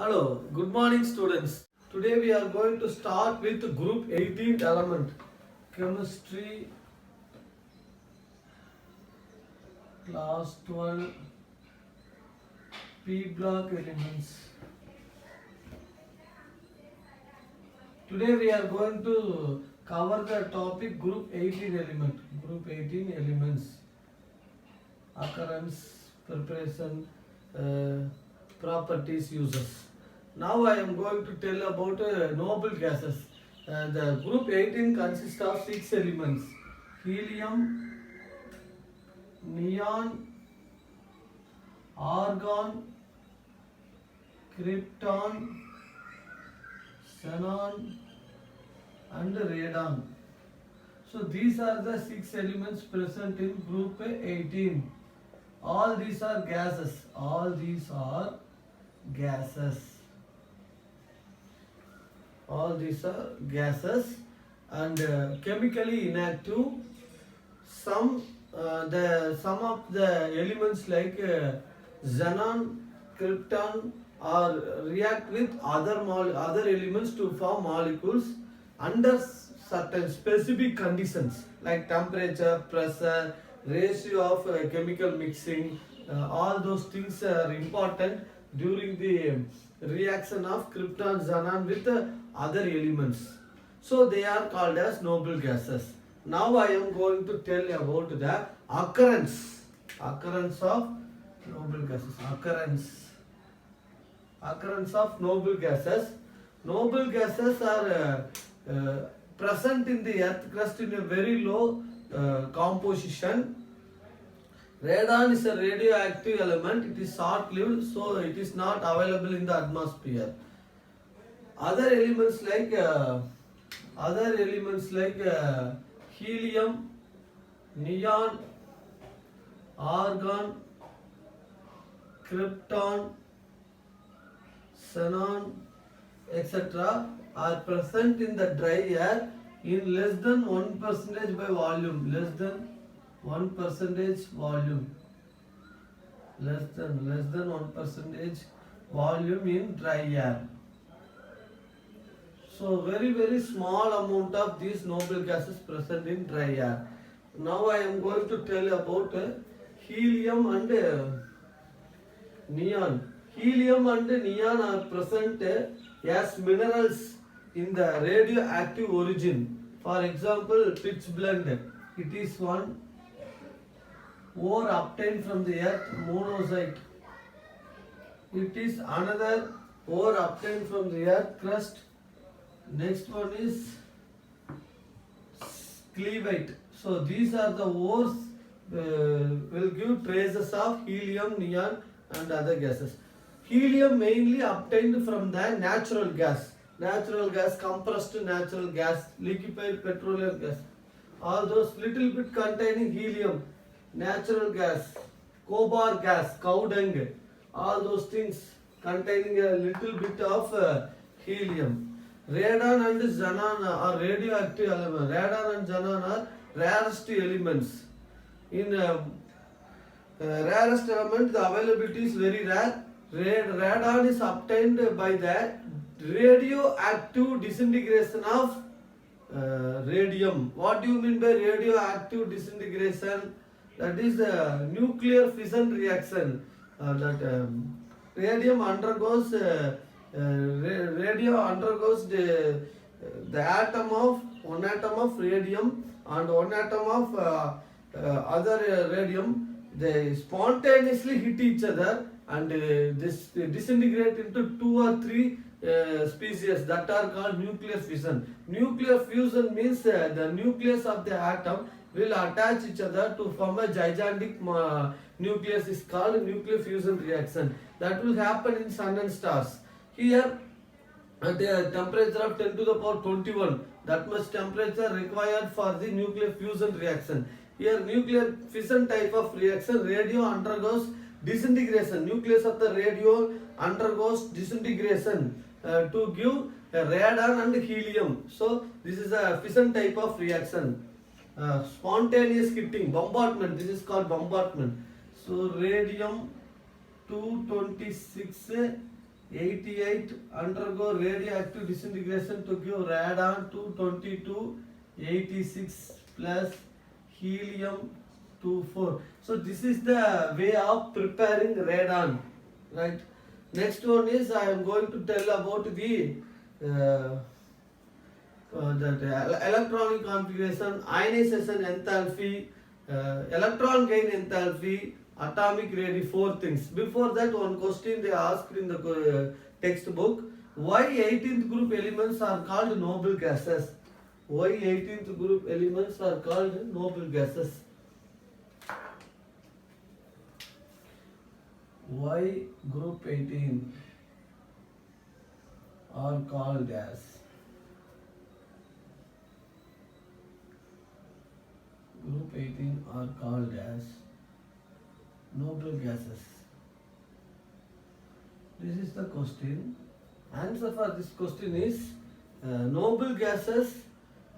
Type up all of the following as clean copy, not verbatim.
Hello, good morning students. Today we are going to start with group 18th element, chemistry, class 12, P block elements. Today we are going to cover the topic group 18 elements, occurrence, preparation, properties, uses. Now I am going to tell about noble gases. The group 18 consists of 6 elements: helium, neon, argon, krypton, xenon and radon. So these are the 6 elements present in group 18. All these are gases. All these are and chemically inactive. Some of the elements like xenon, krypton or react with other elements to form molecules under certain specific conditions like temperature, pressure, ratio of chemical mixing. All those things are important during the reaction of krypton, xenon with other elements. So they are called as noble gases. Now I am going to tell about the occurrence of noble gases. Occurrence of noble gases. Noble gases are present in the earth crust in a very low composition. Radon is a radioactive element. It is short-lived, so it is not available in the atmosphere. Other elements like helium, neon, argon, krypton, xenon, etc. are present in the dry air in less than 1% by volume. Less than 1% volume in dry air. So very small amount of these noble gases present in dry air. Now I am going to tell about helium and neon. Helium and neon are present as minerals in the radioactive origin. For example, pitchblende. It is one ore obtained from the earth, monazite. It is another ore obtained from the earth crust. Next one is cleveite. So these are the ores will give traces of helium, neon and other gases. Helium mainly obtained from the natural gas, compressed natural gas, liquefied petroleum gas. All those little bit containing helium, natural gas, cobar gas, cow dung, all those things containing a little bit of helium. Radon and xenon are radioactive elements. Radon and xenon are rarest elements. In rarest element, the availability is very rare. Radon is obtained by the radioactive disintegration of radium. What do you mean by radioactive disintegration? That is a nuclear fission reaction. Radium undergoes the atom of one atom of radium and one atom of other radium. They spontaneously hit each other and this disintegrate into 2 or 3 species that are called nuclear fission. Nuclear fusion means the nucleus of the atom will attach each other to form a gigantic nucleus is called nuclear fusion reaction. That will happen in sun and stars. Here at a temperature of 10 to the power 21, that much temperature required for the nuclear fusion reaction. Here nuclear fission type of reaction, radio undergoes disintegration. Nucleus of the radio undergoes disintegration to give radon and helium. So this is a fission type of reaction. Spontaneous hitting, bombardment. This is called bombardment. So radium 226 88 undergo radioactive disintegration to give radon 222 86 plus helium 24. So this is the way of preparing radon, right? Next one is I am going to tell about the electronic configuration, ionization enthalpy, electron gain enthalpy, atomic radii, four things. Before that, one question they asked in the textbook: why 18th group elements are called noble gases? Why 18th group elements are called noble gases? Why group 18 are called as group 18 are called as noble gases? This is the question. Answer for this question is noble gases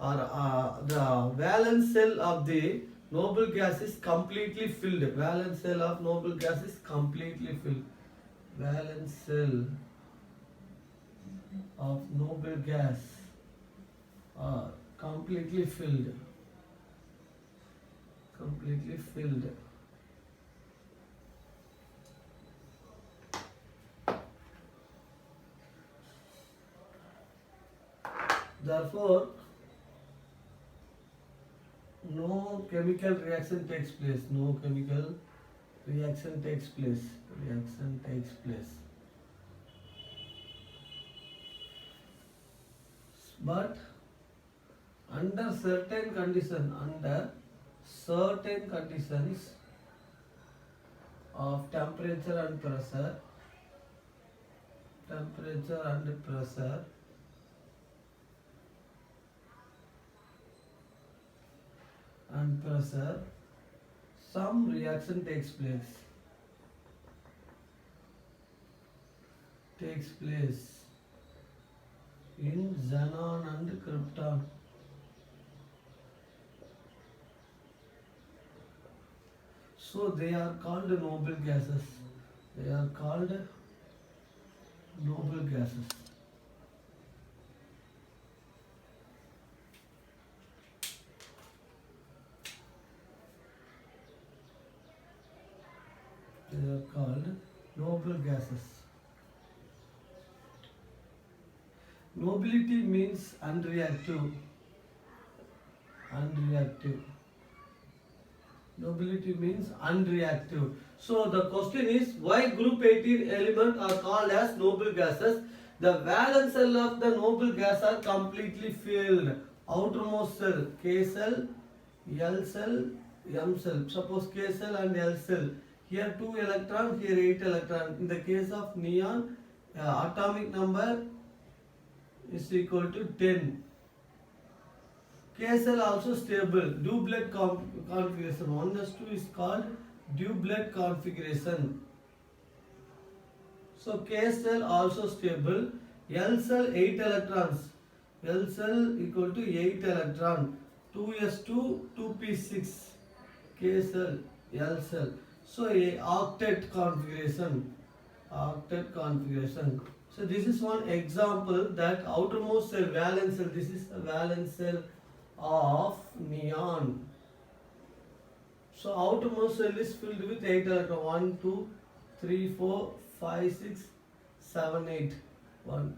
are the valence shell of the noble gas is completely filled. Valence shell of noble gas is completely filled. Valence shell of noble gas are completely filled. Completely filled. Therefore, no chemical reaction takes place. No chemical reaction takes place. Reaction takes place. But under certain conditions of temperature and pressure, some reaction takes place in xenon and krypton. So they are called noble gases. They are called noble gases. They are called noble gases. Nobility means unreactive. Nobility means unreactive. So the question is, why group 18 elements are called as noble gases? The valence shell of the noble gas are completely filled. Outermost shell, K cell, L cell, M cell. Suppose K cell and L cell. Here 2 electron, here 8 electron. In the case of neon, atomic number is equal to 10. K cell also stable. Doublet configuration. 1s2 is called doublet configuration. So K cell also stable. L cell 8 electrons. L cell equal to 8 electron. 2s2, 2p6. K cell, L cell. So a octet configuration. So this is one example that outermost cell, valence cell. This is a valence cell of neon. So outermost cell is filled with 8 electrons. 1, 2, 3, 4, 5, 6, 7, 8. 1.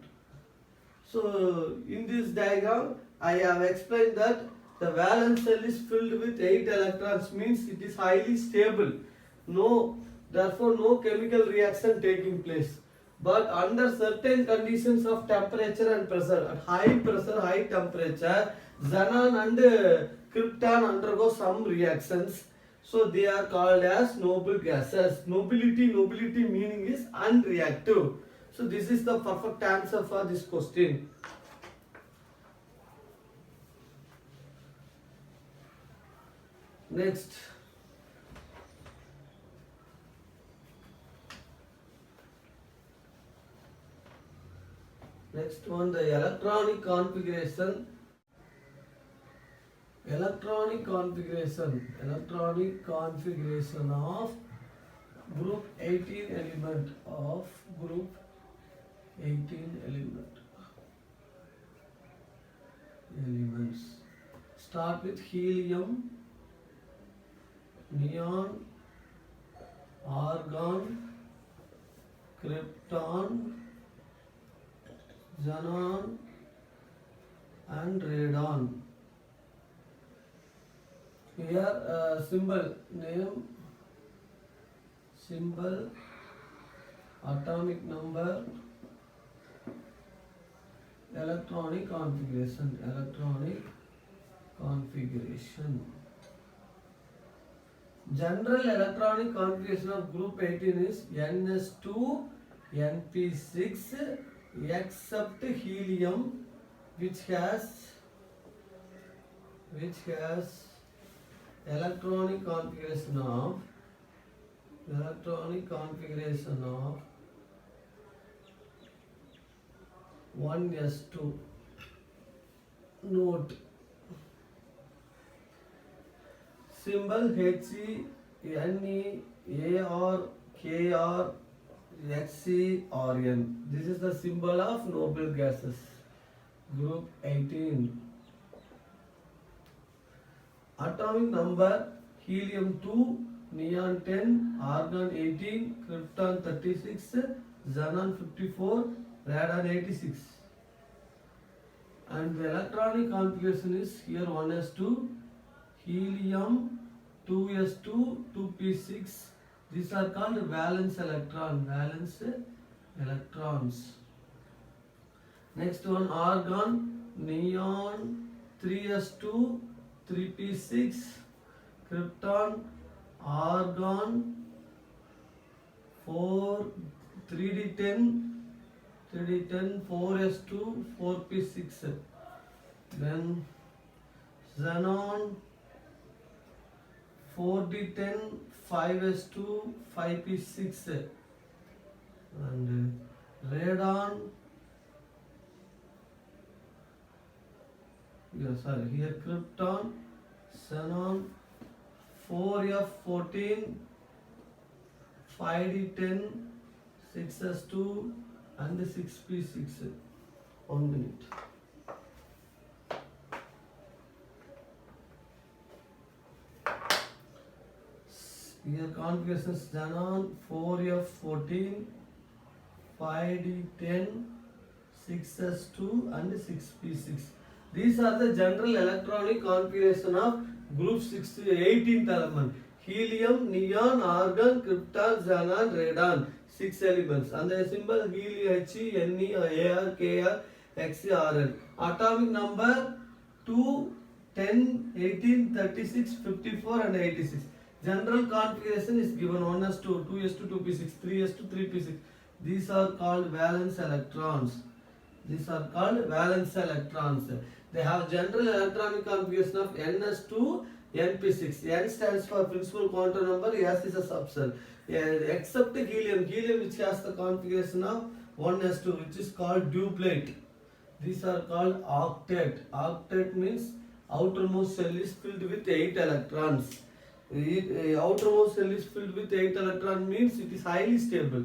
So in this diagram, I have explained that the valence cell is filled with 8 electrons, means it is highly stable. Therefore no chemical reaction taking place. But under certain conditions of temperature and pressure, at high pressure, high temperature, xenon and krypton undergo some reactions. So they are called as noble gases. Nobility meaning is unreactive. So this is the perfect answer for this question. Next. Next one, the electronic configuration. Electronic configuration of group 18 element of group 18 elements. Start with helium, neon, argon, krypton, xenon and radon. Here symbol, name, symbol, atomic number, electronic configuration. General electronic configuration of group 18 is NS2 NP6 except helium, which has electronic configuration of 1s2. Note, symbol He, Ne, Ar, Kr, Hc, Rn. This is the symbol of noble gases. Group 18. Atomic number: helium 2, neon 10, argon 18, krypton 36, xenon 54, radon 86. And the electronic configuration is here 1s2, helium 2s2, 2p6. These are called valence electrons. Next one, argon, neon 3s2, 3p6, krypton, argon 4, 3d10, 4s2, 4p6. Then xenon 4d10, 5s2, 5p6. And radon, here krypton, xenon 4f14, 5d10, 6s2 and 6p6. 1 minute. Here configurations: xenon 4f14, 5d10, 6s2 and 6p6. These are the general electronic configuration of group 18th element. Helium, neon, argon, krypton, xenon, radon. 6 elements. And the symbol helium, He, Ne, Ar, Kr, Xc, Rn. Atomic number 2, 10, 18, 36, 54 and 86. General configuration is given: 1s2, 2s2, 2p6, 3s2, 3p6. These are called valence electrons. They have general electronic configuration of ns2, np6. N stands for principal quantum number, S is a subcell. Except helium, which has the configuration of 1s2, which is called duplet. These are called octet. Octet means outermost shell is filled with 8 electrons. Outermost shell is filled with 8 electrons means it is highly stable.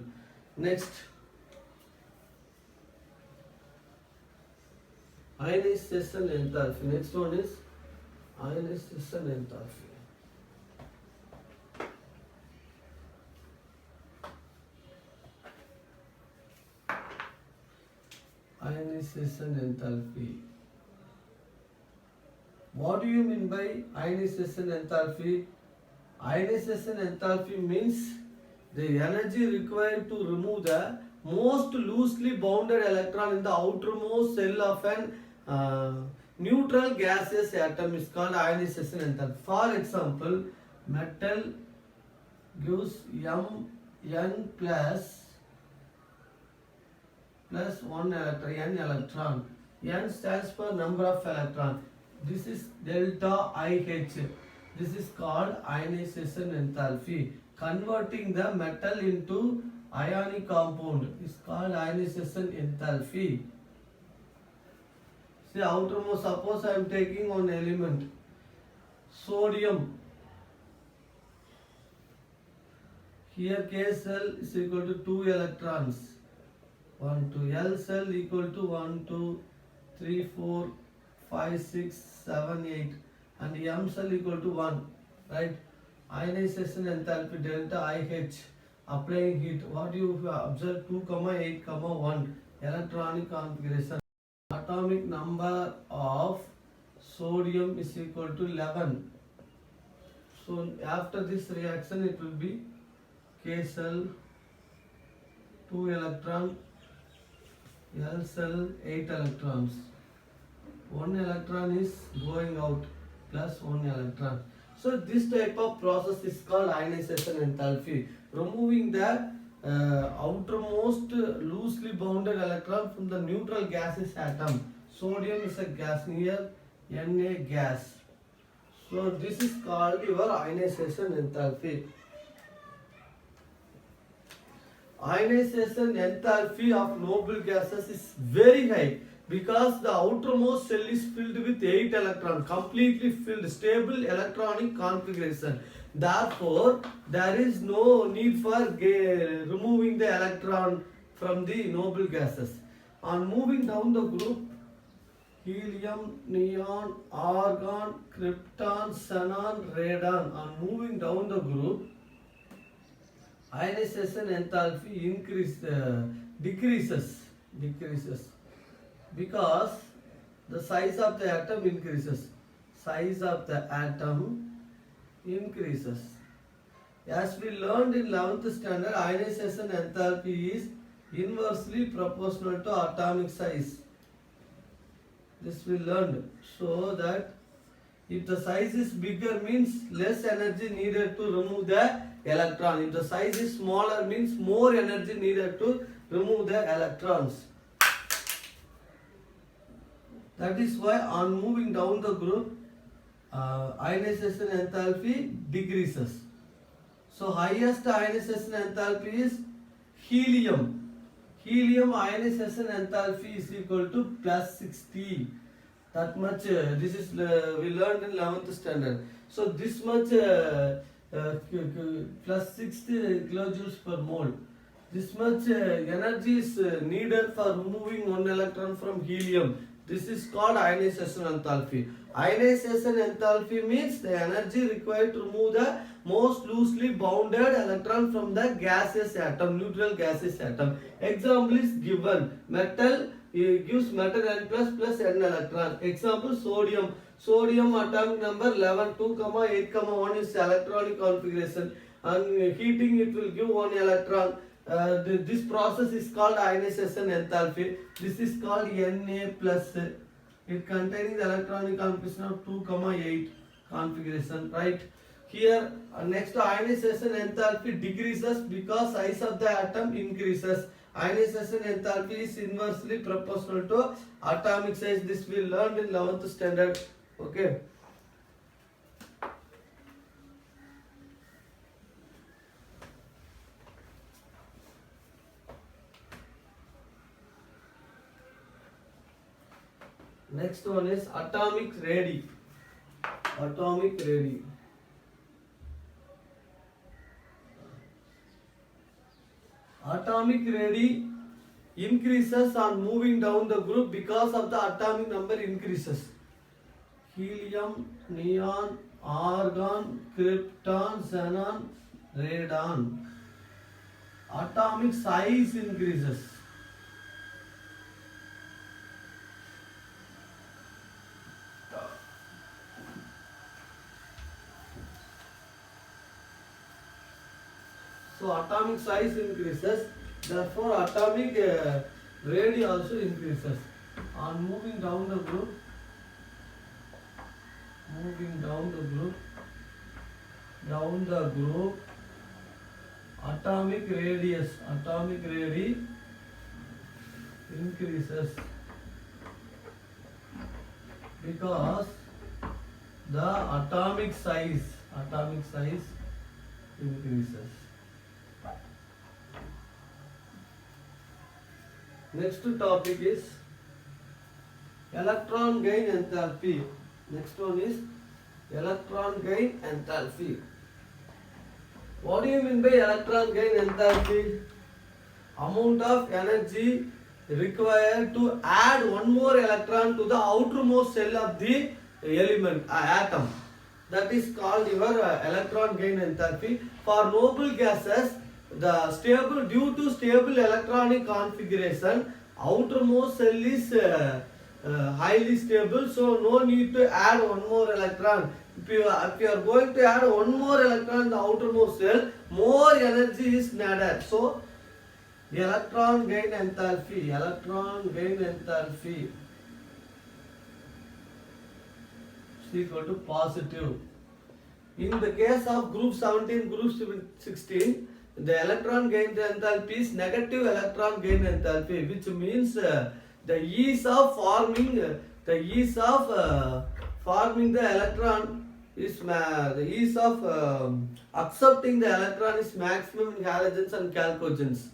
Next, ionization enthalpy. Next one is ionization enthalpy. Ionization enthalpy. What do you mean by ionization enthalpy? Ionization enthalpy means the energy required to remove the most loosely bounded electron in the outermost shell of an neutral gaseous atom is called ionization enthalpy. For example, metal gives Mn plus 1 electron, n electron. N stands for number of electrons. This is delta IH. This is called ionization enthalpy. Converting the metal into ionic compound is called ionization enthalpy. See, outermost, suppose I am taking one element, sodium. Here K cell is equal to 2 electrons. 1 2 L cell equal to 1 2 3 4 5 6 7 8 and M cell equal to 1, right? Ionization enthalpy delta IH, applying heat. What you observe 2 comma 8 comma 1 electronic configuration. Atomic number of sodium is equal to 11. So after this reaction it will be K cell 2 electron, L cell 8 electrons. 1 electron is going out plus 1 electron. So this type of process is called ionization enthalpy, removing the outermost loosely bounded electron from the neutral gaseous atom. Sodium is a gas, here Na gas. So this is called your ionization enthalpy. Ionization enthalpy of noble gases is very high because the outermost shell is filled with 8 electrons, completely filled, stable electronic configuration. Therefore, there is no need for removing the electron from the noble gases. On moving down the group, helium, neon, argon, krypton, xenon, radon. On moving down the group, ionization enthalpy decreases because the size of the atom increases. Size of the atom increases. As we learned in 11th standard, ionization enthalpy is inversely proportional to atomic size. This we learned. So that if the size is bigger means less energy needed to remove the electron. If the size is smaller means more energy needed to remove the electrons. That is why on moving down the group, ionization enthalpy decreases. So highest ionization enthalpy is helium. Helium ionization enthalpy is equal to plus 60. That much, this is we learned in 11th standard. So this much plus 60 kilojoules per mole. This much energy is needed for removing 1 electron from helium. This is called ionization enthalpy. Ionization enthalpy means the energy required to remove the most loosely bounded electron from the gaseous atom, neutral gaseous atom. Example is given. Metal gives metal N plus N electron. Example sodium. Sodium atomic number 11, 2, 8, 1 is electronic configuration. And heating it will give 1 electron. This process is called ionization enthalpy. This is called Na plus. It containing the electronic configuration of 2, 8 configuration, right? Here next ionization enthalpy decreases because size of the atom increases. Ionization enthalpy is inversely proportional to atomic size. This we learned in 11th standard. Okay. Next one is atomic radii. Atomic radii. Atomic radii increases on moving down the group because of the atomic number increases. Helium, neon, argon, krypton, xenon, radon. Atomic size increases. So atomic size increases, therefore atomic radii also increases. On moving down the group, atomic radii increases because the atomic size increases. Next topic is electron gain enthalpy. Next one is electron gain enthalpy. What do you mean by electron gain enthalpy? amount of energy required to add one more electron to the outermost cell of the element atom. That is called your electron gain enthalpy. For noble gases, the stable due to stable electronic configuration, outermost cell is highly stable, so no need to add one more electron. If you are going to add one more electron in the outermost cell, more energy is needed. So electron gain enthalpy is equal to positive. In the case of group 17, group 16, the electron gain enthalpy is negative electron gain enthalpy, which means the ease of forming the electron is the ease of accepting the electron is maximum in halogens and chalcogens.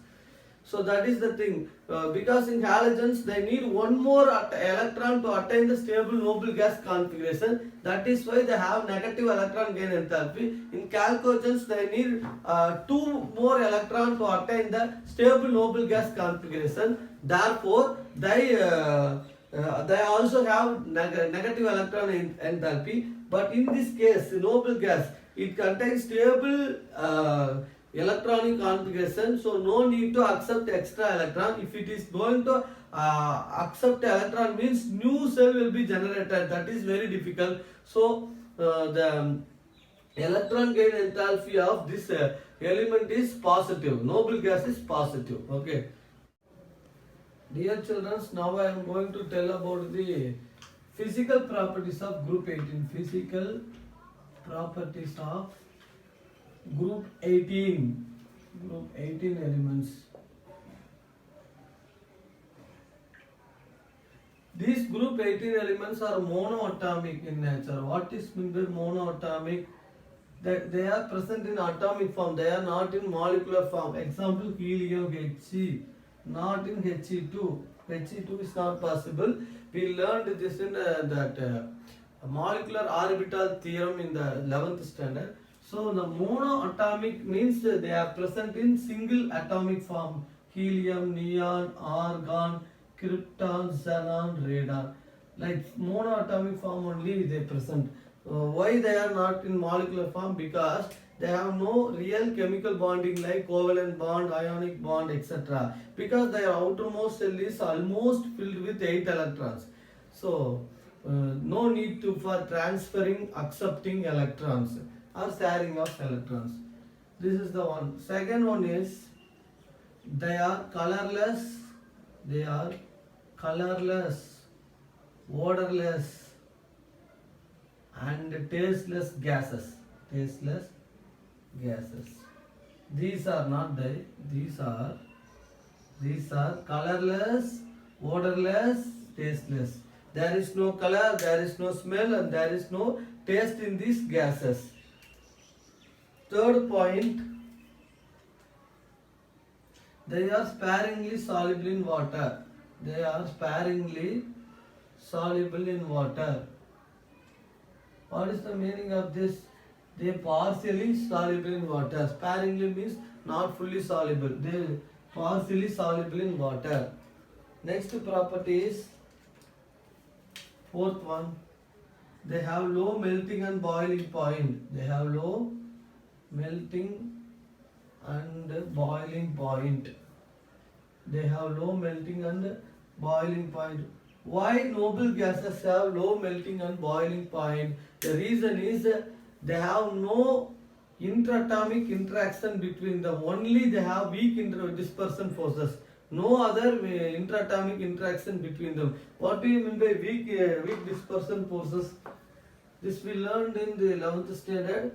So that is the thing. Because in halogens they need one more electron to attain the stable noble gas configuration. That is why they have negative electron gain enthalpy. In chalcogens they need two more electron to attain the stable noble gas configuration. Therefore they also have negative electron enthalpy. But in this case, noble gas, it contains stable electronic configuration, so no need to accept extra electron. If it is going to accept electron, means new cell will be generated. That is very difficult. So the electron gain enthalpy of this element is positive. Noble gas is positive. Okay. Dear children, now I am going to tell about the physical properties of group 18. Physical properties of group 18 elements. These group 18 elements are monoatomic in nature. What is meant by monoatomic? That they are present in atomic form, they are not in molecular form. Example, helium, He, not in He2. He2 is not possible. We learned this in that molecular orbital theorem in the 11th standard. So the monoatomic means they are present in single atomic form. Helium, neon, argon, krypton, xenon, radon. Like monoatomic form only they present. Why they are not in molecular form? Because they have no real chemical bonding like covalent bond, ionic bond, etc. Because their outermost cell is almost filled with 8 electrons. So no need to for transferring, accepting electrons or sharing of electrons. This is the one. Second one is they are colorless, odorless and tasteless gases. These are not these are colorless, odorless, tasteless. There is no color, there is no smell, and there is no taste in these gases. Third point, they are sparingly soluble in water. What is the meaning of this? They partially soluble in water. Sparingly means not fully soluble. They partially soluble in water. Next property is fourth one. They have low melting and boiling point. Why noble gases have low melting and boiling point? The reason is they have no interatomic interaction between them. Only they have weak dispersion forces. No other interatomic interaction between them. What do you mean by weak dispersion forces? This we learned in the 11th standard.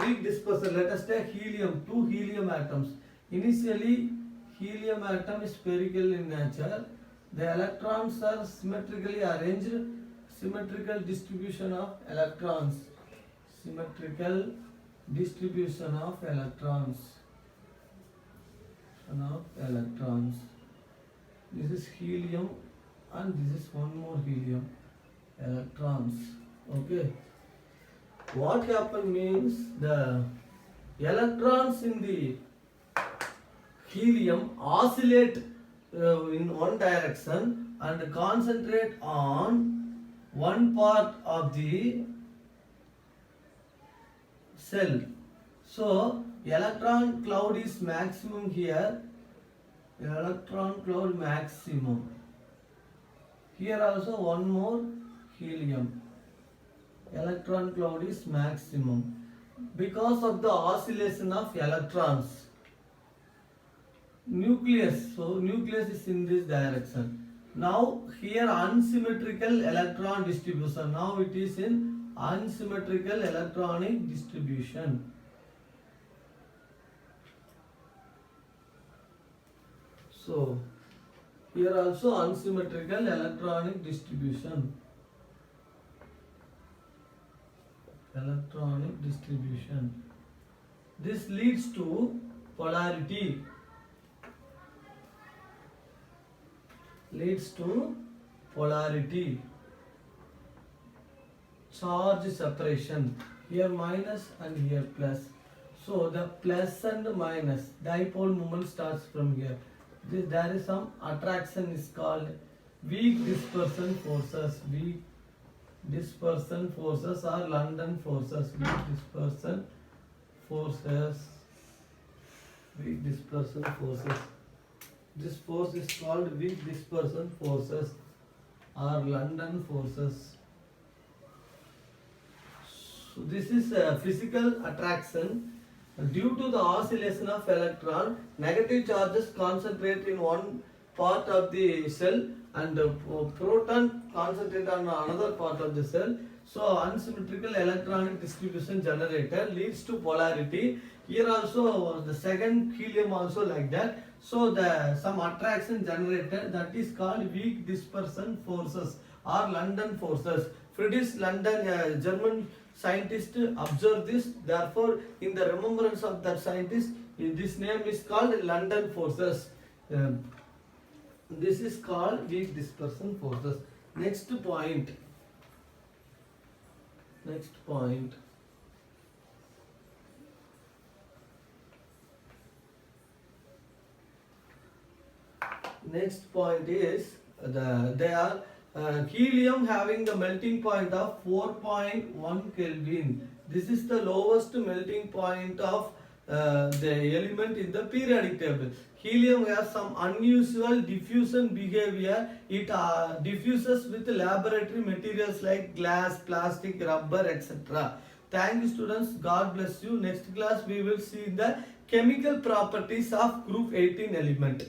Weak dispersion. Let us take helium. 2 helium atoms. Initially, helium atom is spherical in nature. The electrons are symmetrically arranged. Symmetrical distribution of electrons. This is helium and this is one more helium. Electrons. Okay. What happened means the electrons in the helium oscillate in one direction and concentrate on one part of the cell. So electron cloud is maximum here. Electron cloud maximum. Here also one more helium. Electron cloud is maximum because of the oscillation of electrons. Nucleus, so nucleus is in this direction. Now here unsymmetrical electron distribution. Now it is in unsymmetrical electronic distribution. So here also unsymmetrical electronic distribution. Electronic distribution. This leads to polarity. Leads to polarity. Charge separation. Here minus and here plus. So the plus and minus dipole moment starts from here. There is some attraction is called weak dispersion forces. Weak dispersion forces or London forces. Weak dispersion forces. Weak dispersion forces. This force is called weak dispersion forces or London forces. So this is a physical attraction. Due to the oscillation of electron, negative charges concentrate in one part of the cell and proton concentrate on another part of the cell. So unsymmetrical electronic distribution generated leads to polarity. Here also the second helium also like that. So the some attraction generated, that is called weak dispersion forces or London forces. Friedrich London, a German scientist, observed this. Therefore, in the remembrance of that scientist, this name is called London forces. This is called weak dispersion forces. Next point. Next point. Next point is they are helium having the melting point of 4.1 Kelvin. This is the lowest melting point of the element in the periodic table. Helium has some unusual diffusion behavior. It diffuses with laboratory materials like glass, plastic, rubber, etc. Thank you, students. God bless you. Next class we will see the chemical properties of group 18 element.